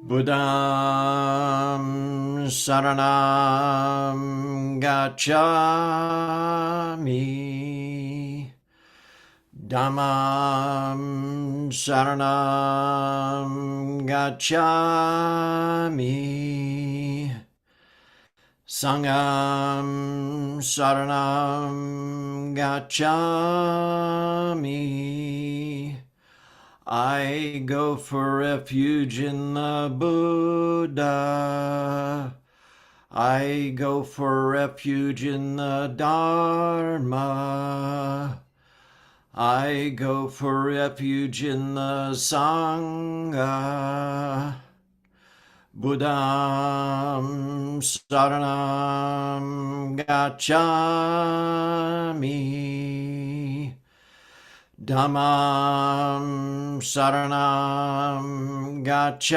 Buddham Saranam Gacchami. Dhammam Saranam Gacchami. Sangham Saranam Gacchami. I go for refuge in the Buddha. I go for refuge in the Dharma. I go for refuge in the Sangha. Buddham Saranam Gacchami. Dhammam Saranam Gacchami.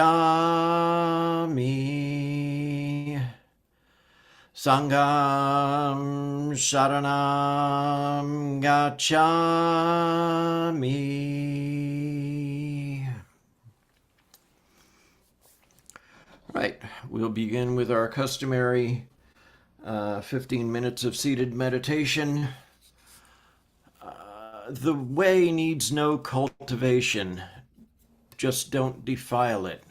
Sangham Saranam Gacchami. Right, we'll begin with our customary 15 minutes of seated meditation. The way needs no cultivation. Just don't defile it.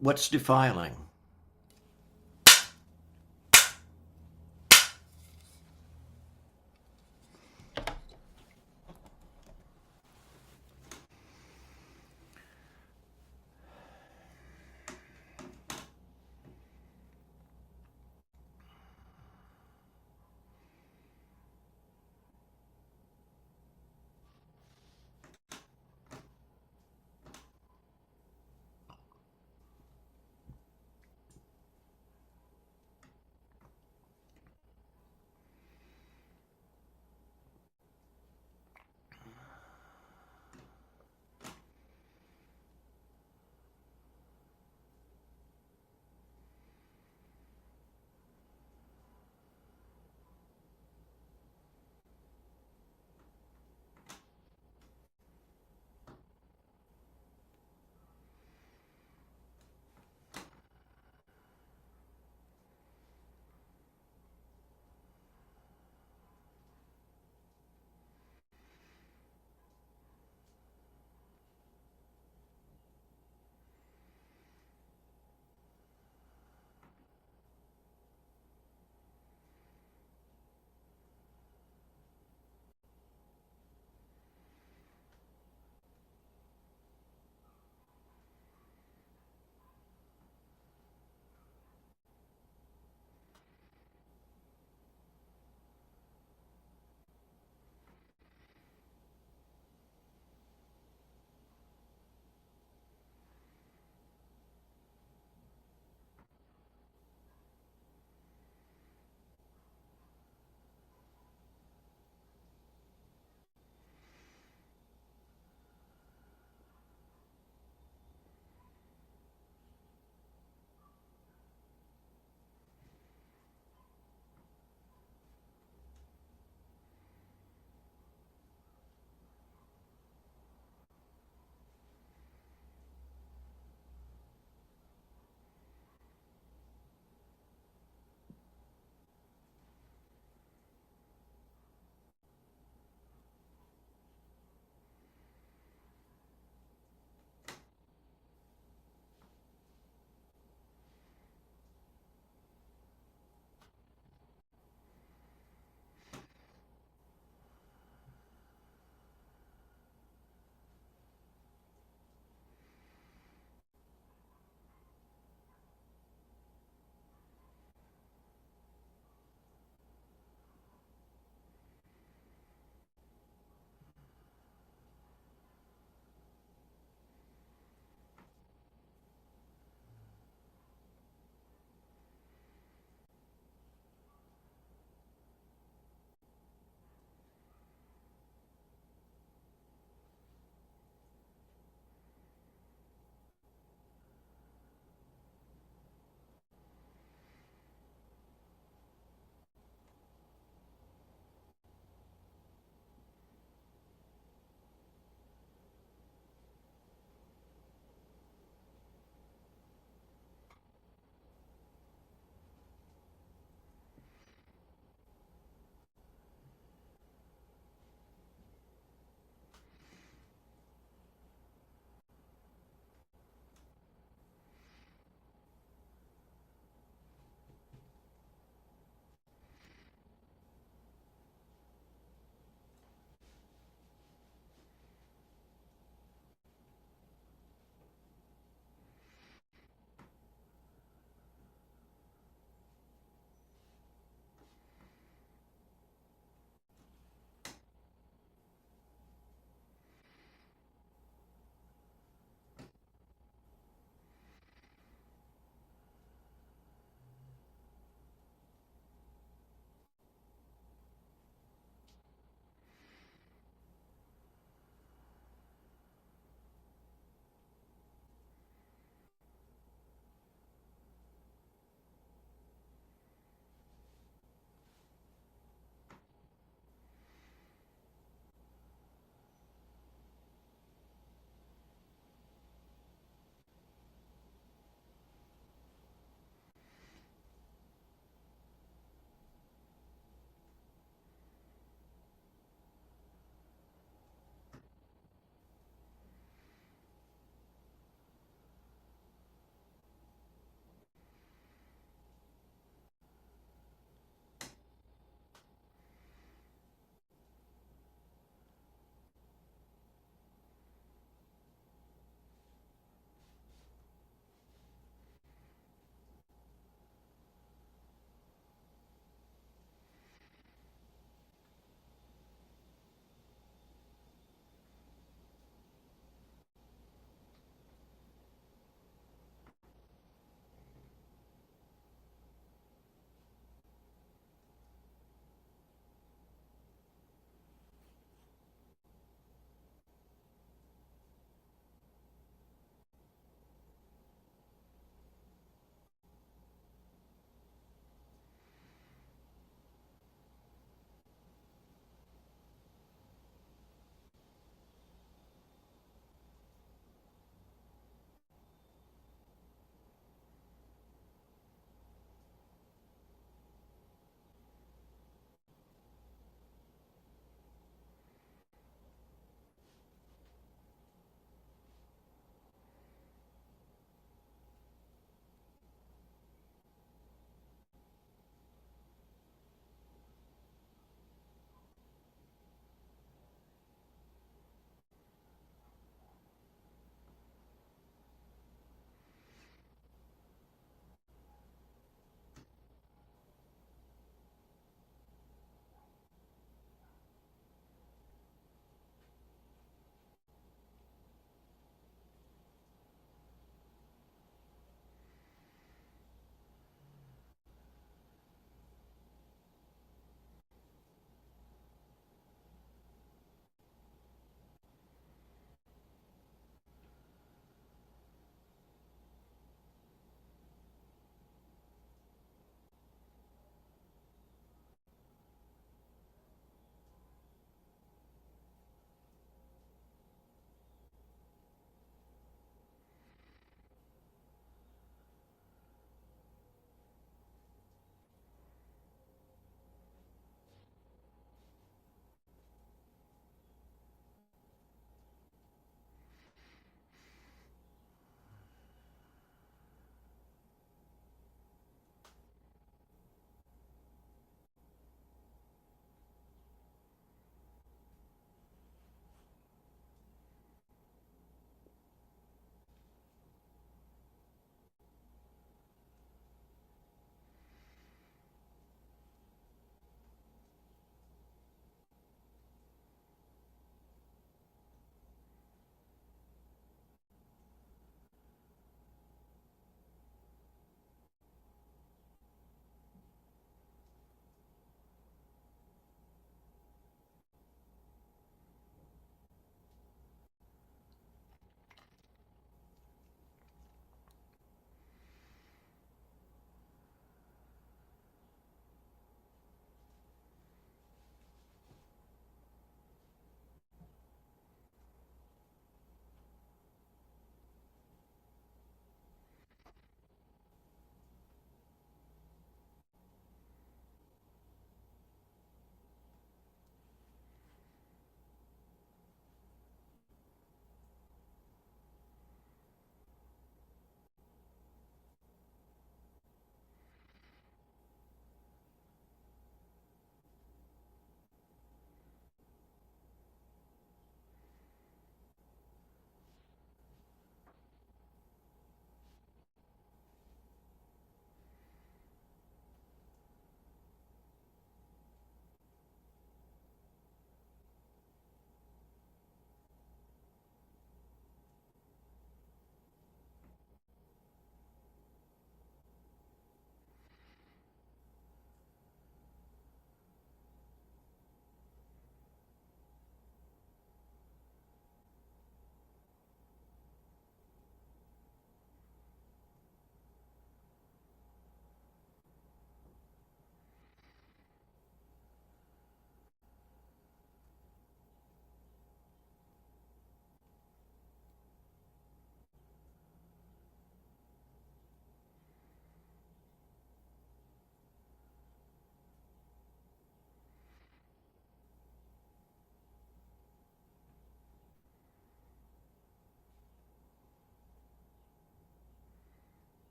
What's defiling?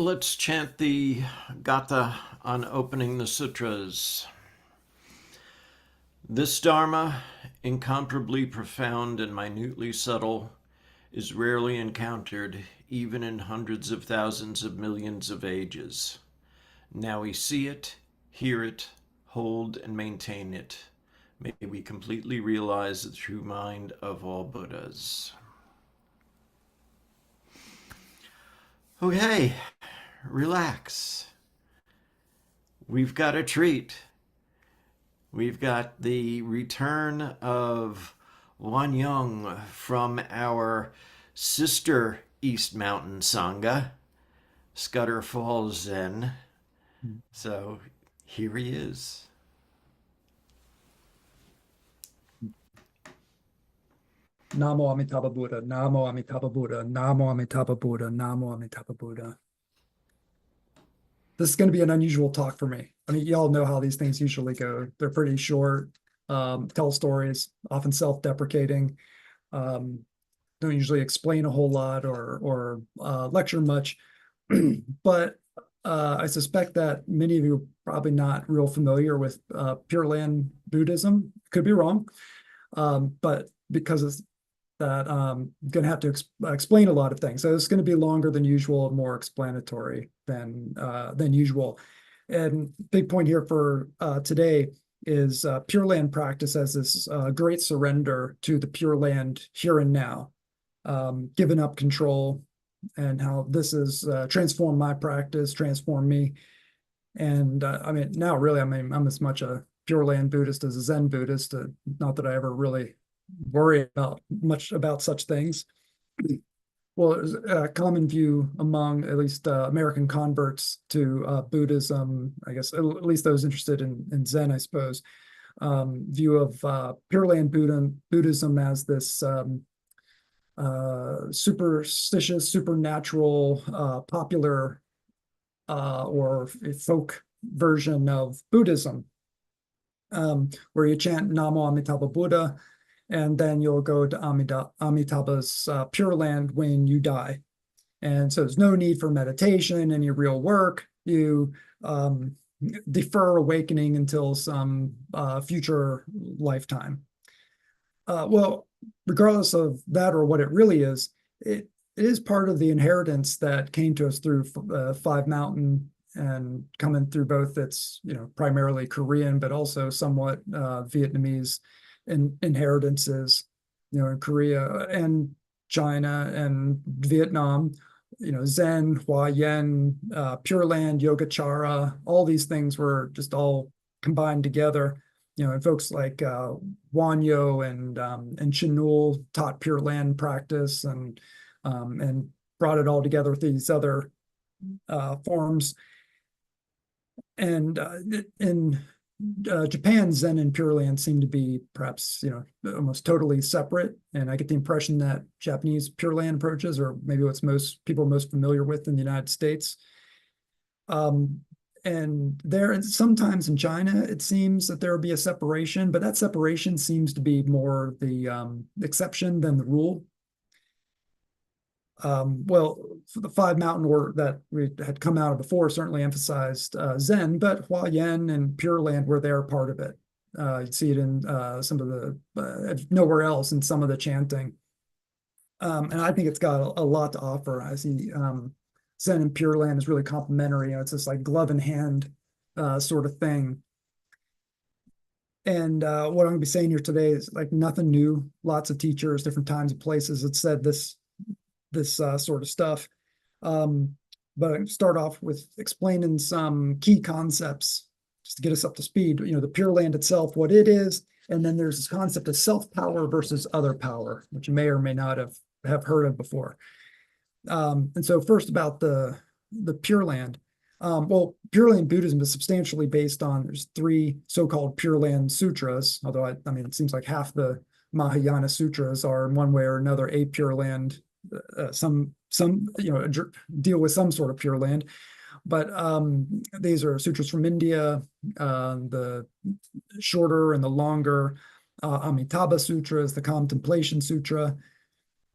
Let's chant the Gatha on opening the sutras. This Dharma, incomparably profound and minutely subtle, is rarely encountered even in hundreds of thousands of millions of ages. Now we see it, hear it, hold and maintain it. May we completely realize the true mind of all Buddhas. Okay, relax. We've got a treat. We've got the return of Wan Young from our sister East Mountain Sangha, Scudder Falls Zen. So here he is. Namo Amitabha Buddha, Namo Amitabha Buddha, Namo Amitabha Buddha, Namo Amitabha Buddha. This is going to be an unusual talk for me. I mean, y'all know how these things usually go. They're pretty short, tell stories, often self-deprecating, don't usually explain a whole lot or lecture much. But I suspect that many of you are probably not real familiar with Pure Land Buddhism. Could be wrong, but because it's that I'm going to have to explain a lot of things. So it's going to be longer than usual, more explanatory than usual. And big point here for today is Pure Land practice as this great surrender to the Pure Land here and now, giving up control, and how this has transformed my practice, transformed me. And I mean, now really, I mean, I'm as much a Pure Land Buddhist as a Zen Buddhist. Not that I ever really worry much about such things. Well, there's a common view among at least American converts to Buddhism, I guess, at least those interested in Zen, I suppose, view of Pure Land Buddhism as this superstitious, supernatural, popular or folk version of Buddhism, where you chant Namo Amitabha Buddha, and then you'll go to Amitabha's Pure Land when you die. And so there's no need for meditation, any real work. You defer awakening until some future lifetime. Well, regardless of that or what it really is, it is part of the inheritance that came to us through Five Mountain, and coming through both its, primarily Korean, but also somewhat Vietnamese inheritances, in Korea and China and Vietnam, Zen, Huayan, Pure Land, Yogacara, all these things were just all combined together. And folks like Wan Yo and Chinul taught Pure Land practice and brought it all together with these other forms. And in Japan, Zen and Pure Land seem to be perhaps, almost totally separate. And I get the impression that Japanese Pure Land approaches are maybe what's most people most familiar with in the United States. And there, sometimes in China, it seems that there will be a separation, but that separation seems to be more the exception than the rule. Well, the Five Mountain Order that we had come out of before certainly emphasized Zen, but Huayan and Pure Land were there part of it. You see it in some of the, nowhere else in some of the chanting. And I think it's got a lot to offer. I see Zen and Pure Land is really complementary. It's this like glove in hand sort of thing. And what I'm going to be saying here today is like nothing new. Lots of teachers, different times and places that said this sort of stuff. But I start off with explaining some key concepts just to get us up to speed. The Pure Land itself, what it is, and then there's this concept of self-power versus other power, which you may or may not have heard of before. And so first about the Pure Land. Well, Pure Land Buddhism is substantially based on, there's 3 so-called Pure Land sutras, although I mean, it seems like half the Mahayana sutras are in one way or another a Pure Land, some deal with some sort of Pure Land. But these are sutras from India, the shorter and the longer Amitabha Sutras, the Contemplation Sutra.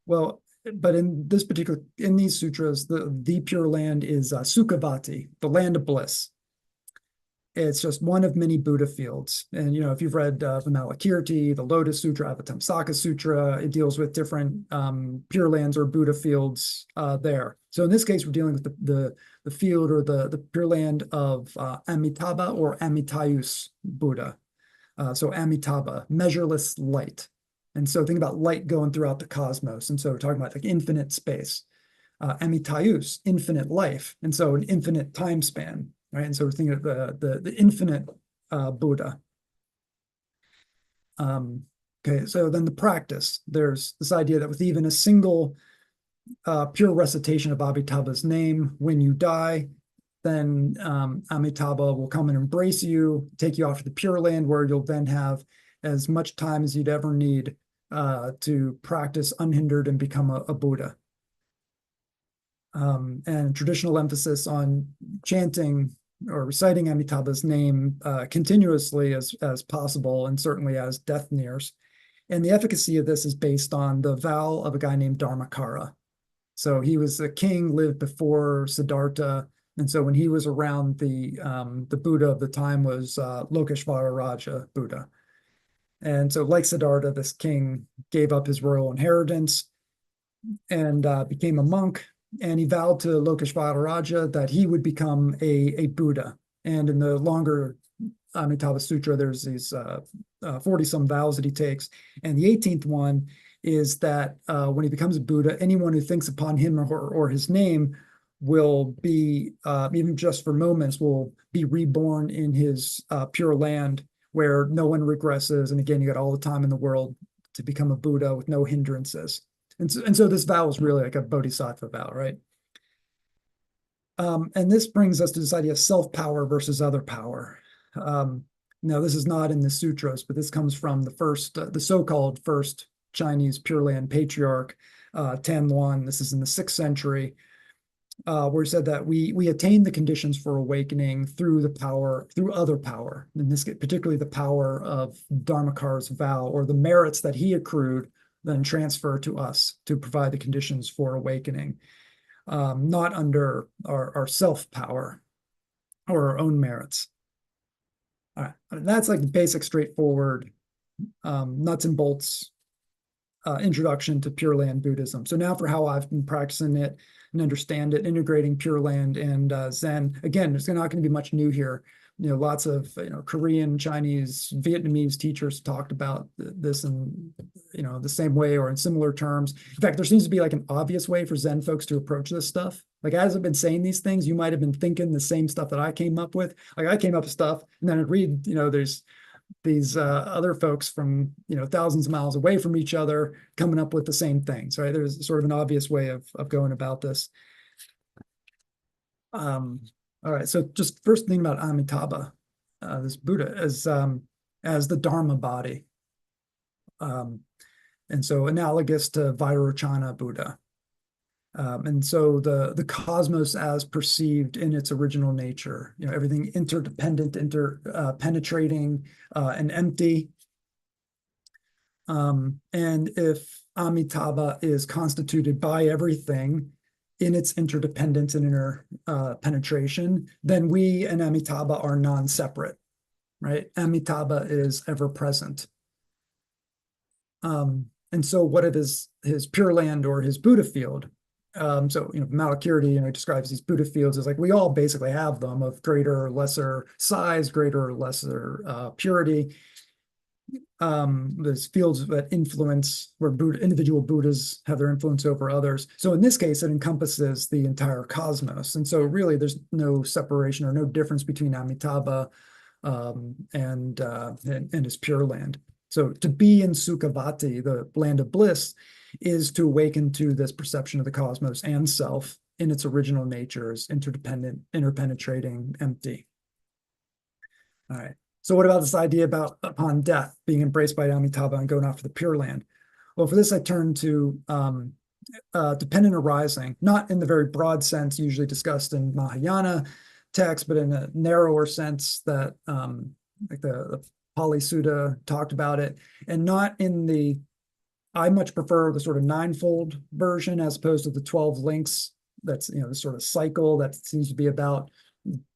Well, but in these sutras, the Pure Land is Sukhavati, the land of bliss. It's just one of many Buddha fields. And, if you've read Vimalakirti, the Lotus Sutra, Avatamsaka Sutra, it deals with different Pure Lands or Buddha fields there. So in this case, we're dealing with the field or the Pure Land of Amitabha or Amitayus Buddha. So Amitabha, measureless light. And so think about light going throughout the cosmos. And so we're talking about like infinite space. Amitayus, infinite life. And so an infinite time span. Right, and so we're thinking of the infinite Buddha. Okay, so then the practice. There's this idea that with even a single pure recitation of Amitabha's name, when you die, then Amitabha will come and embrace you, take you off to the Pure Land, where you'll then have as much time as you'd ever need to practice unhindered and become a Buddha. And traditional emphasis on chanting or reciting Amitabha's name continuously as possible, and certainly as death nears. And the efficacy of this is based on the vow of a guy named Dharmakara. So he was a king, lived before Siddhartha, and so when he was around, the Buddha of the time was Lokeshvara Raja Buddha. And so, like Siddhartha, this king gave up his royal inheritance and became a monk. And he vowed to Lokeshvara Raja that he would become a Buddha. And in the longer Amitabha Sutra, there's these 40-some vows that he takes. And the 18th one is that when he becomes a Buddha, anyone who thinks upon him or his name will be, even just for moments, will be reborn in his Pure Land, where no one regresses. And again, you got all the time in the world to become a Buddha with no hindrances. And so this vow is really like a bodhisattva vow, right? And this brings us to this idea of self-power versus other power. Now, this is not in the sutras, but this comes from the so-called first Chinese Pure Land patriarch, Tanluan. This is in the 6th century, where he said that we attain the conditions for awakening through other power, in this case, particularly the power of Dharmakara's vow, or the merits that he accrued then transfer to us to provide the conditions for awakening, not under our self-power or our own merits. All right, that's like the basic, straightforward, nuts and bolts introduction to Pure Land Buddhism. So now for how I've been practicing it and understand it, integrating Pure Land and Zen. Again, there's not going to be much new here. Lots of Korean, Chinese, Vietnamese teachers talked about this in the same way or in similar terms. In fact, there seems to be like an obvious way for Zen folks to approach this stuff. Like, as I've been saying these things, you might have been thinking the same stuff that I came up with. Like, I came up with stuff, and then I'd read, there's these other folks from thousands of miles away from each other coming up with the same things, right? There's sort of an obvious way of going about this. All right, so just first thing about Amitabha, this Buddha, as the Dharma body, and so analogous to Vairochana Buddha, and so the cosmos as perceived in its original nature, everything interdependent, penetrating, and empty. And if Amitabha is constituted by everything in its interdependence and inner penetration, then we and Amitabha are non-separate, right? Amitabha is ever present. And so what it is, his Pure Land or his Buddha field. So, Malakirti, describes these Buddha fields as like, we all basically have them, of greater or lesser size, greater or lesser purity. There's fields that influence where individual Buddhas have their influence over others. So in this case, it encompasses the entire cosmos. And so really there's no separation or no difference between Amitabha and his Pure Land. So to be in Sukhavati, the land of bliss, is to awaken to this perception of the cosmos and self in its original nature as interdependent, interpenetrating, empty. All right. So what about this idea about upon death being embraced by Amitabha and going off to the Pure Land? Well, for this, I turn to dependent arising, not in the very broad sense usually discussed in Mahayana texts, but in a narrower sense that like the Pali Sutta talked about it, and not in the I much prefer the sort of ninefold version as opposed to the 12 links. That's, you know, the sort of cycle that seems to be about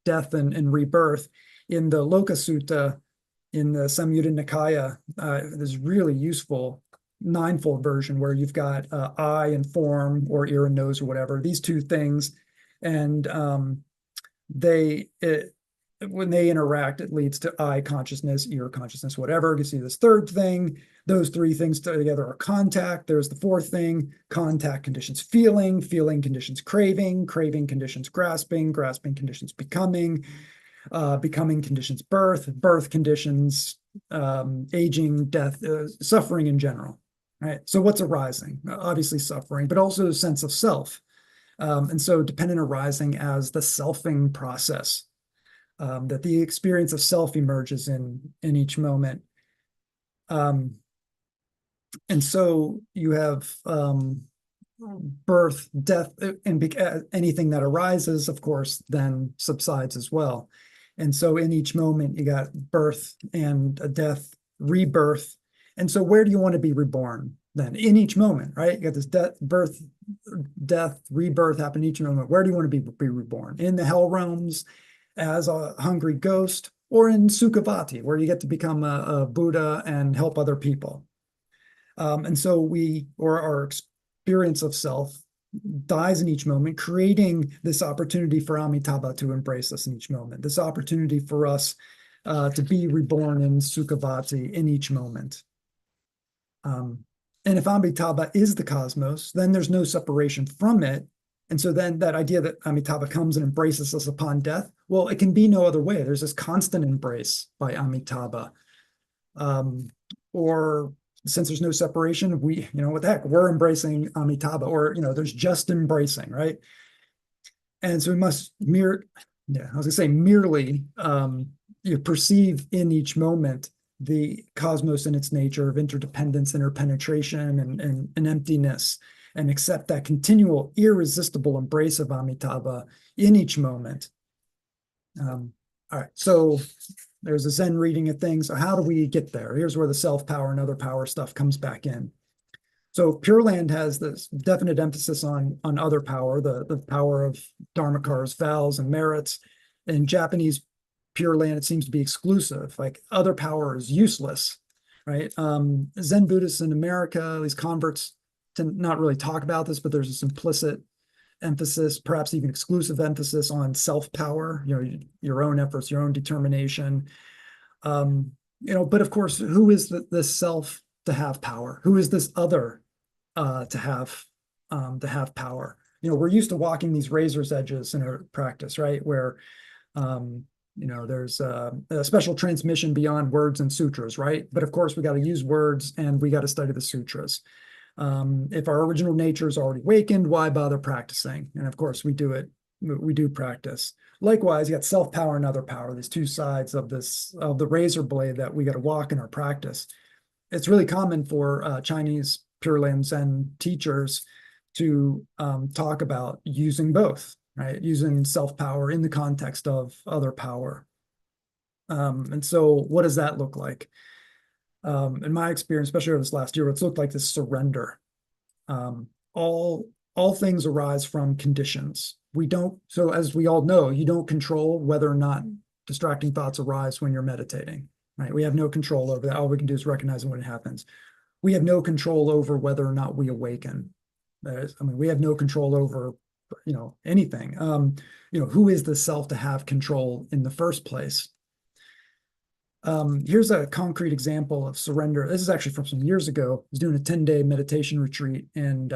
death and rebirth. In the Loka Sutta, in the Samyutta Nikaya, there's really useful ninefold version where you've got eye and form, or ear and nose, or whatever, these two things. And when they interact, it leads to eye consciousness, ear consciousness, whatever. You see this third thing. Those three things together are contact. There's the fourth thing: contact conditions feeling, feeling conditions craving, craving conditions grasping, grasping conditions becoming, becoming conditions birth, birth conditions aging, death, suffering in general. Right. So what's arising? Obviously suffering, but also a sense of self. And so dependent arising as the selfing process, that the experience of self emerges in each moment. And so you have birth, death, and anything that arises, of course, then subsides as well. And so in each moment, you got birth and a death, rebirth. And so where do you want to be reborn then? In each moment, right? You got this birth, death, rebirth happen each moment. Where do you want to be reborn? In the hell realms, as a hungry ghost, or in Sukhavati, where you get to become a Buddha and help other people. And so our experience of self dies in each moment, creating this opportunity for Amitabha to embrace us in each moment, this opportunity for us to be reborn in Sukhavati in each moment. And if Amitabha is the cosmos, then there's no separation from it. And so then that idea that Amitabha comes and embraces us upon death, well, it can be no other way. There's this constant embrace by Amitabha. Or since there's no separation, what the heck, we're embracing Amitabha, or, there's just embracing, right? And so we must merely you perceive in each moment the cosmos in its nature of interdependence, interpenetration, and emptiness, and accept that continual, irresistible embrace of Amitabha in each moment. All right, so there's a Zen reading of things. So how do we get there? Here's where the self-power and other power stuff comes back in. So Pure Land has this definite emphasis on other power, the power of dharmakars, vows, and merits. In Japanese Pure Land, it seems to be exclusive, like other power is useless, right? Zen Buddhists in America, these converts, tend not really talk about this, but there's this implicit emphasis, perhaps even exclusive emphasis on self-power, your own efforts, your own determination. But of course, who is this self to have power? Who is this other to have power? We're used to walking these razor's edges in our practice, right? Where there's a special transmission beyond words and sutras, right? But of course, we got to use words and we got to study the sutras. If our original nature is already awakened, why bother practicing? And of course, we do practice. Likewise, you got self-power and other power, these two sides of the razor blade that we got to walk in our practice. It's really common for Chinese Pure Land Zen teachers to talk about using both, right? Using self-power in the context of other power. And so what does that look like? In my experience, especially over this last year, it's looked like this surrender. All things arise from conditions. So as we all know, you don't control whether or not distracting thoughts arise when you're meditating, right? We have no control over that. All we can do is recognize when it happens. We have no control over whether or not we awaken. We have no control over, anything. Who is the self to have control in the first place? Here's a concrete example of surrender. This is actually from some years ago. I was doing a 10-day meditation retreat and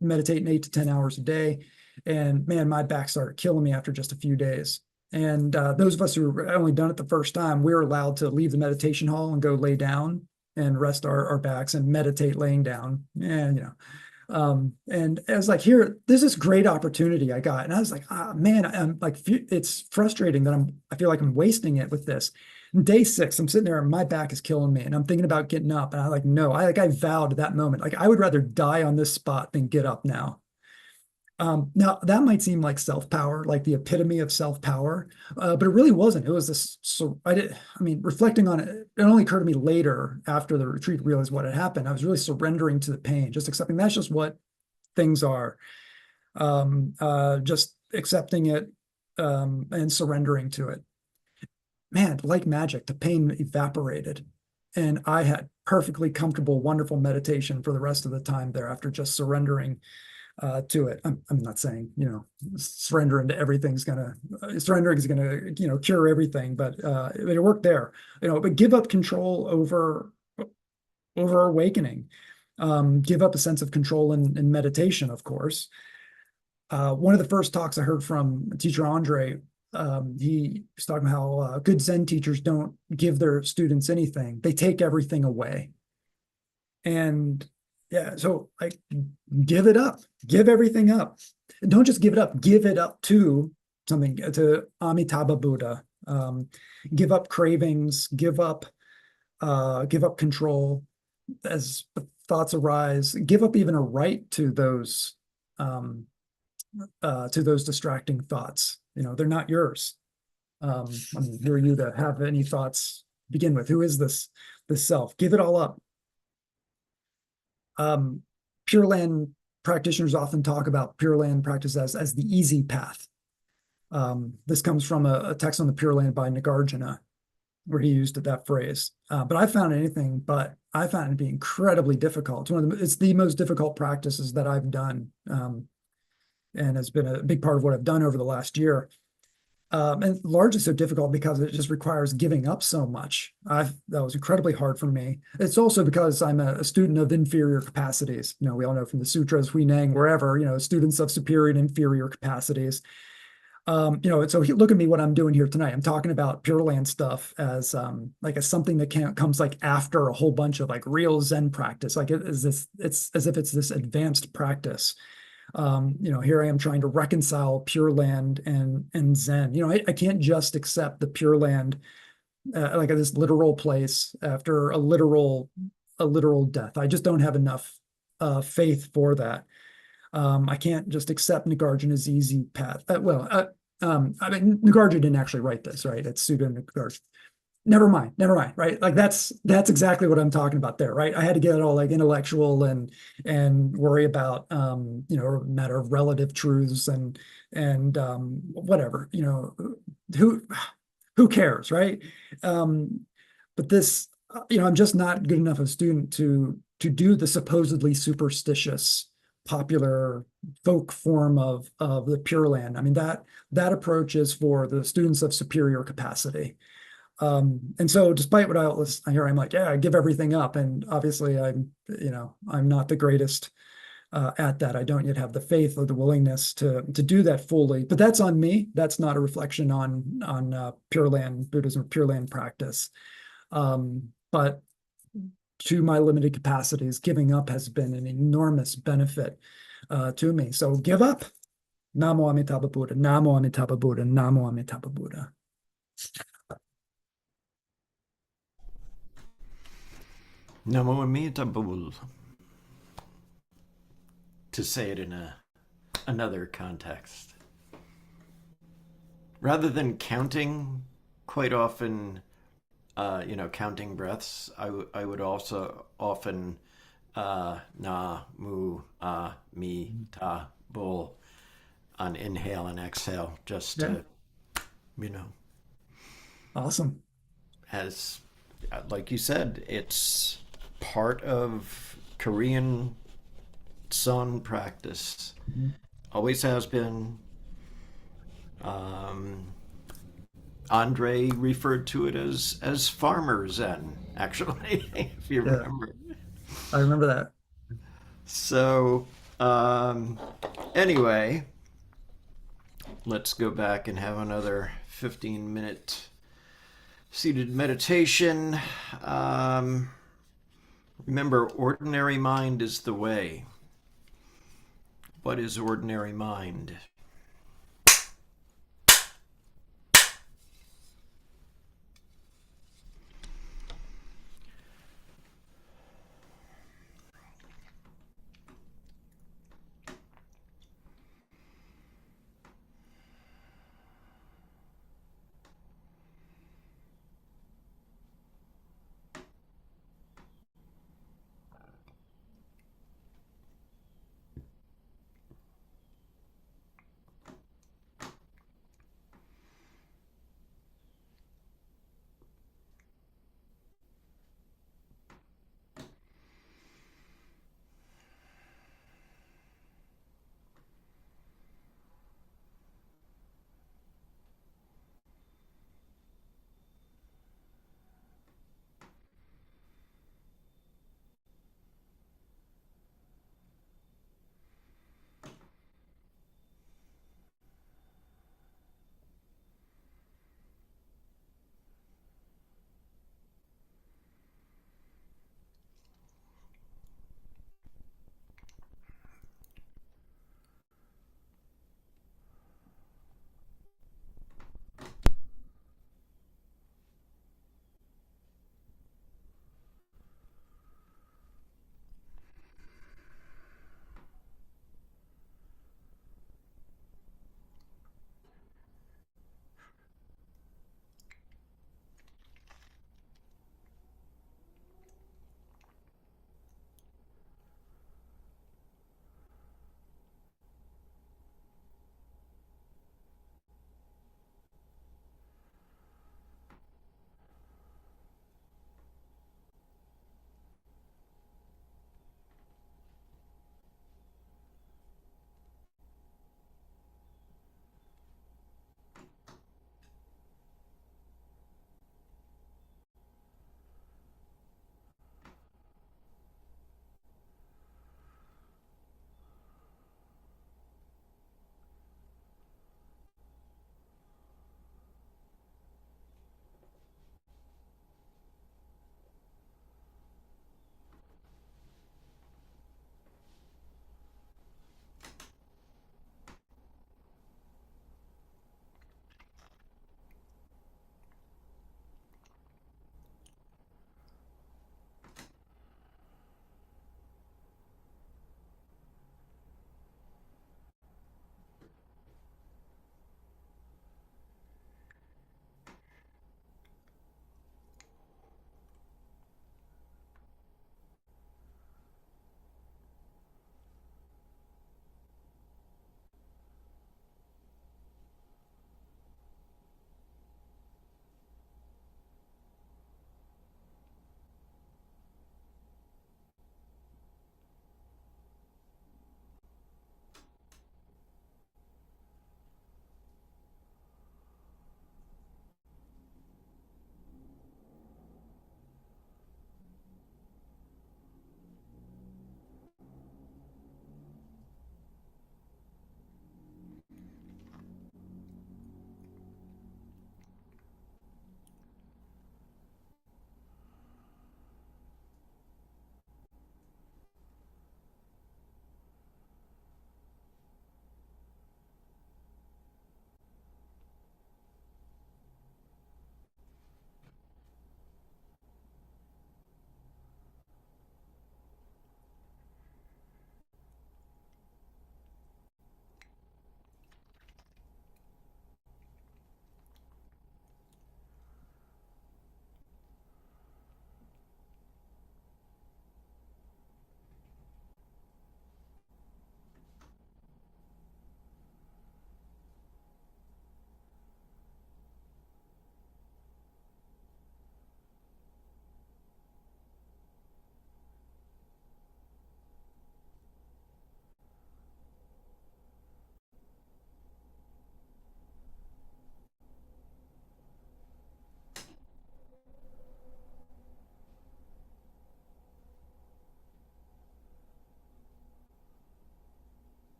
meditating 8 to 10 hours a day. And man, my back started killing me after just a few days. And those of us who were only done it the first time, we were allowed to leave the meditation hall and go lay down and rest our backs and meditate laying down. And, and I was like, here, there's this great opportunity I got. And I was like, man, I'm like, it's frustrating that I feel like I'm wasting it with this. And day 6, I'm sitting there and my back is killing me and I'm thinking about getting up. And I vowed at that moment, like I would rather die on this spot than get up now. Now that might seem like self-power, like the epitome of self-power, but it really wasn't. It was this. So I mean, reflecting on it, it only occurred to me later after the retreat, realized what had happened. I was really surrendering to the pain, just accepting that's just what things are. Just accepting it, and surrendering to it. Man, like magic, the pain evaporated, and I had perfectly comfortable, wonderful meditation for the rest of the time thereafter, just surrendering to it. I'm not saying, surrendering to everything's gonna, surrendering is gonna, cure everything, but it worked there, but give up control over awakening. Give up a sense of control in meditation, of course. One of the first talks I heard from teacher Andre, he was talking about how good Zen teachers don't give their students anything. They take everything away. And yeah, so like give it up, give everything up. And don't just give it up to something, to Amitabha Buddha. Give up cravings, give up control as thoughts arise, give up even a right um, to those distracting thoughts. They're not yours. I mean, who are you to have any thoughts to begin with? Who is this self? Give it all up. Pure Land practitioners often talk about Pure Land practice as the easy path. This comes from a text on the Pure Land by Nagarjuna, where he used that phrase. But I found it to be incredibly difficult. It's the most difficult practices that I've done, and has been a big part of what I've done over the last year. And largely so difficult because it just requires giving up so much. That was incredibly hard for me. It's also because I'm a student of inferior capacities. We all know from the sutras, Huineng, wherever, students of superior and inferior capacities. So look at me, what I'm doing here tonight. I'm talking about Pure Land stuff as something that comes like after a whole bunch of like real Zen practice. Like it's as if it's this advanced practice. Here I am trying to reconcile Pure Land and Zen. I can't just accept the Pure Land like this literal place after a literal death. I just don't have enough faith for that. I can't just accept Nagarjuna's easy path. I mean, Nagarjuna didn't actually write this, right? It's pseudo Nagarjuna. Never mind, right? Like that's exactly what I'm talking about there, right? I had to get it all like intellectual and worry about a matter of relative truths and whatever, who cares, right? But this, I'm just not good enough a student to do the supposedly superstitious popular folk form of the Pure Land. I mean, that approach is for the students of superior capacity. And so despite what I hear, I'm like, yeah, I give everything up. And obviously I'm not the greatest at that. I don't yet have the faith or the willingness to do that fully, but that's on me. That's not a reflection on Pure Land Buddhism, Pure Land practice. But to my limited capacities, giving up has been an enormous benefit to me. So give up. Namo Amitabha Buddha, Namo Amitabha Buddha, Namo Amitabha Buddha. Namo Amitabha Buddha. To say it in another context. Rather than counting, quite often, counting breaths, I would also often na, mu, mi, ta, bul on inhale and exhale, just to, Awesome. as like you said, it's part of Korean Son practice. Always has been. Andre referred to it as farmer Zen, actually, if you Yeah, remember. I remember that. So, anyway, let's go back and have another 15-minute seated meditation. Remember, ordinary mind is the way. What is ordinary mind?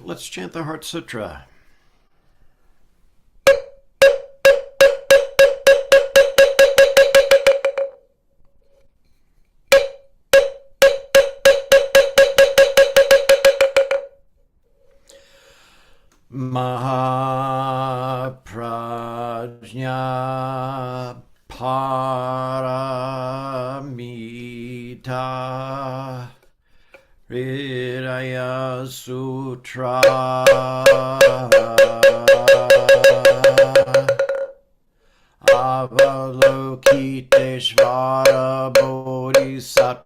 let's chant the Heart Sutra. Mahaprajna Paramita Hridaya Sutra Avalokiteshvara Bodhisattva,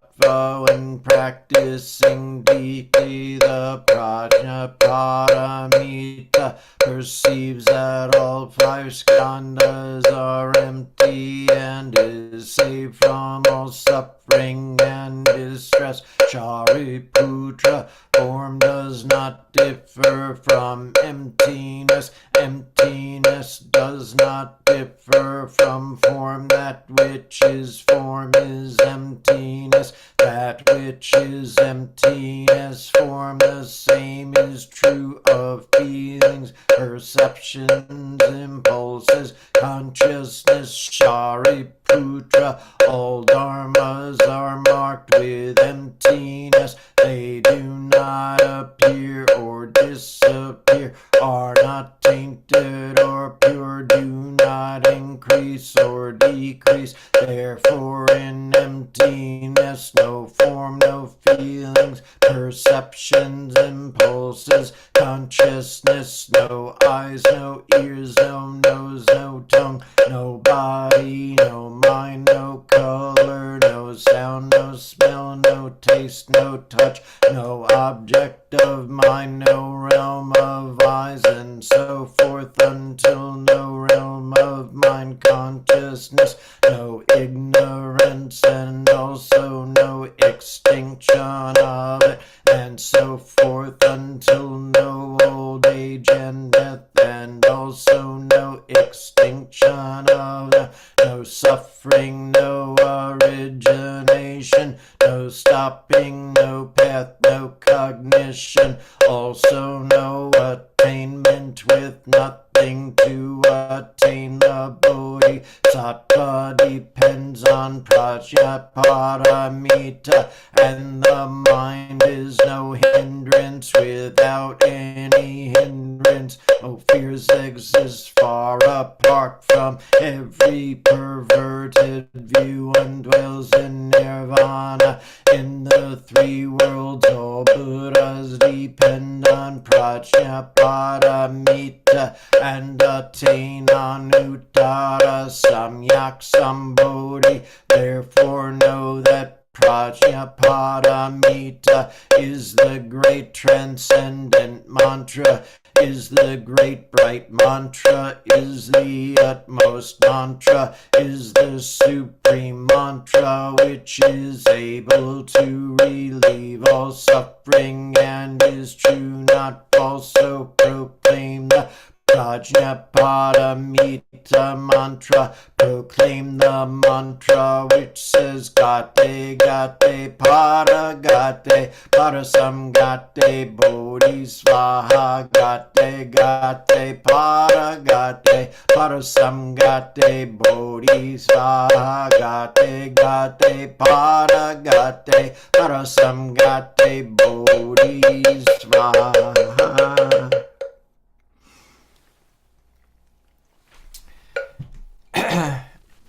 when practicing deeply the Prajna Paramita, perceives that all five skandhas are empty and is saved from all suffering and distress. Shariputra, form does not differ from emptiness. Emptiness does not differ from form. That which is form is emptiness. That which is emptiness, form. The same is true of feelings, perceptions, impulses, consciousness. Shariputra, all dharmas are marked with emptiness. They do not appear or disappear, are not tainted or pure, do not increase or decrease. Therefore in emptiness, no form, no feelings, perceptions, impulses, consciousness, no eyes, no ears, no nose, no tongue, no body, no mind, no color, no sound, no smell, no taste, no touch, no object of mind, no realm of eyes, and so forth, until no realm of mind consciousness, no ignorance, and also no extinction of it, and so forth, until no old age and death, and also no extinction of it, no suffering, no origination, no stopping, no path, no cognition, also no attainment, with nothing to attain. The Bodhisattva depends on Prajna Paramita, and the mind is no hindrance. Without any hindrance, no fears exist, far apart from every perverted view, and dwells in nirvana. In the three worlds, all Buddhas depend on Prajna Paramita and attain Anuttara Samyak Sambodhi. Therefore know that Prajna Paramita is the great transcendent mantra, is the great bright mantra, is the utmost mantra, is the supreme mantra, which is able to relieve all suffering and is true, not false. So proclaim the Prajna Paramita mantra. Proclaim the mantra which says Gate Gate Para Gate Parasam Gate Bodhi Svaha Gate Gate Para Gate Parasam Gate Bodhi Svaha Gate Gate Para Gate Parasam Gate Bodhi Svaha.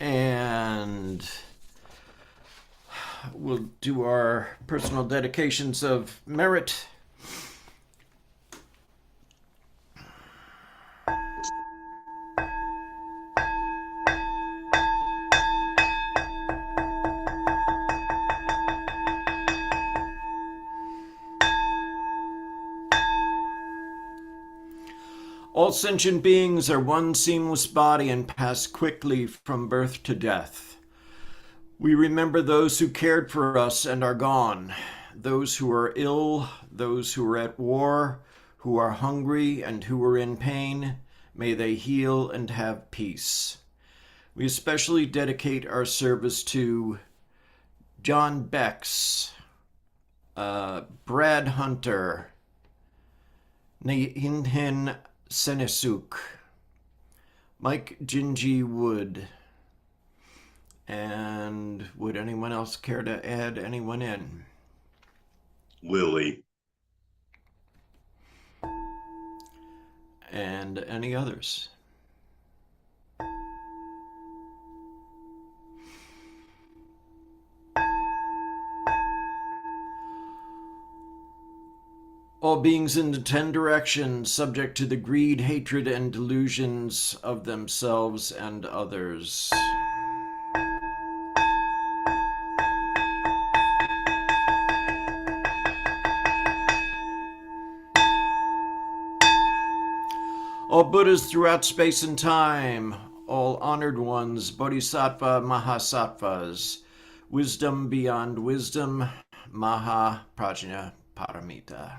And we'll do our personal dedications of merit. All sentient beings are one seamless body and pass quickly from birth to death. We remember those who cared for us and are gone, those who are ill, those who are at war, who are hungry and who are in pain. May they heal and have peace. We especially dedicate our service to John Becks, Brad Hunter, Neinhin Senesuk, Mike Gingy Wood, and would anyone else care to add anyone in? Lily. And any others? All beings in the 10 directions, subject to the greed, hatred, and delusions of themselves and others. All Buddhas throughout space and time, all honored ones, Bodhisattva Mahasattvas, wisdom beyond wisdom, Maha Prajna Paramita.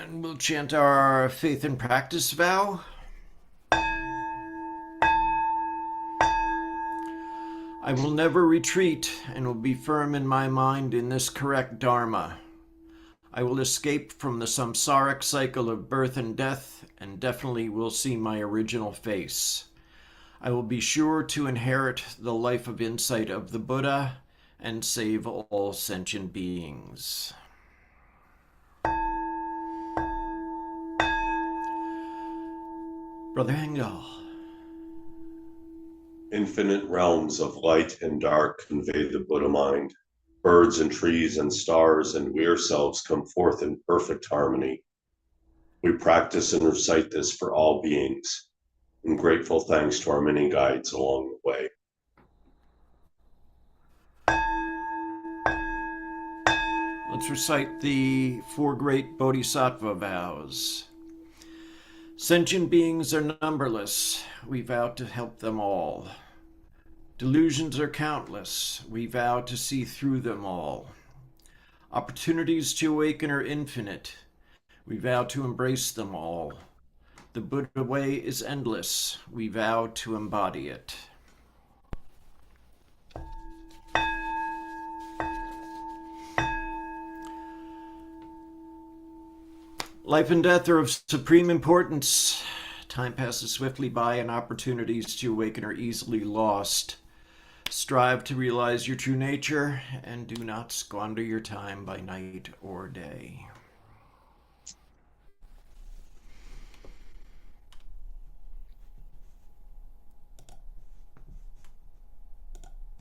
And we'll chant our faith and practice vow. I will never retreat and will be firm in my mind in this correct Dharma. I will escape from the samsaric cycle of birth and death and definitely will see my original face. I will be sure to inherit the life of insight of the Buddha and save all sentient beings. Brother Hengel. Infinite realms of light and dark convey the Buddha mind. Birds and trees and stars and we ourselves come forth in perfect harmony. We practice and recite this for all beings, and grateful thanks to our many guides along the way. Let's recite the 4 great Bodhisattva vows. Sentient beings are numberless. We vow to help them all. Delusions are countless. We vow to see through them all. Opportunities to awaken are infinite. We vow to embrace them all. The Buddha way is endless. We vow to embody it. Life and death are of supreme importance. Time passes swiftly by and opportunities to awaken are easily lost. Strive to realize your true nature and do not squander your time by night or day.